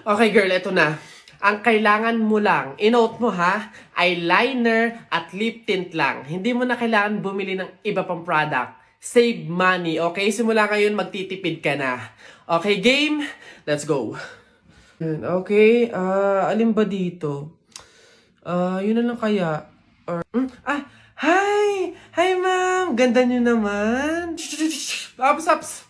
Okay girl, eto na. Ang kailangan mo lang, inote mo ha, eyeliner at lip tint lang. Hindi mo na kailangan bumili ng iba pang product. Save money, okay? Simula ngayon, magtitipid ka na. Okay, game? Let's go. Okay, alin ba dito? Yun na lang kaya. Hi! Hi, ma'am! Ganda nyo naman. Ups.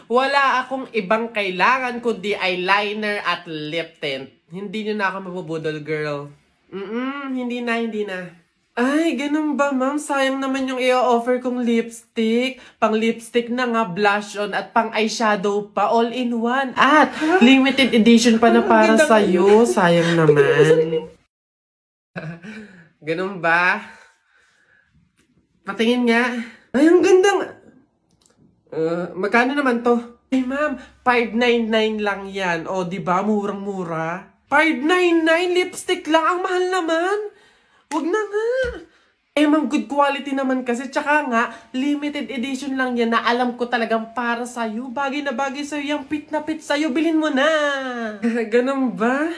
Wala akong ibang kailangan kundi eyeliner at lip tint. Hindi nyo na ako mabubudol, girl. Hindi na. Ay, ganun ba, ma'am? Sayang naman yung i-offer kong lipstick. Pang lipstick na nga, blush on, at pang eyeshadow pa, all in one. At limited edition pa na para sa'yo. Sayang naman. Ganun ba? Patingin nga. Ay, ang ganda nga. Magkano naman to? Ay, ma'am, 599 lang yan. O, di ba? Murang-mura. 599 lipstick lang. Ang mahal naman. Wag na nga. Eh, ma'am, good quality naman kasi. Tsaka nga, limited edition lang yan na alam ko talagang para sa'yo. Bagay na bagay sa'yo. Yung pit na pit sa'yo. Bilhin mo na. Ganun ba?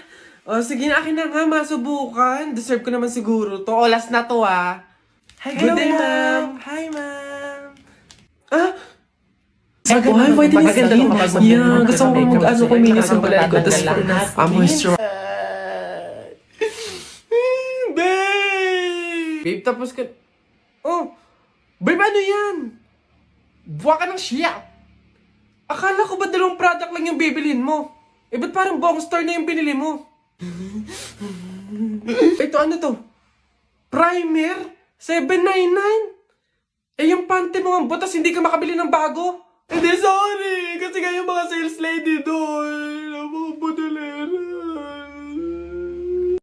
O, sige na, akin na nga. Masubukan. Deserve ko naman siguro to. O, last na to, ah. Hi, good day, ma'am. Hi, ma'am. Ay, pwede niya skin. Yeah, gusto ko kuminis yung balat ko. Tapos moisturize. Babe, tapos ka... Oh! Babe, ano yan? Buwa ka ng siya. Akala ko ba dalawang product lang yung bibilin mo? Eh, ba't parang buong store na yung binili mo? Ito, ano to? Primer? $7.99? Eh, yung panty mo ang butas, hindi ka makabili ng bago? Hindi, sorry. Kasi kayo mga sales lady doon. Napakabudali.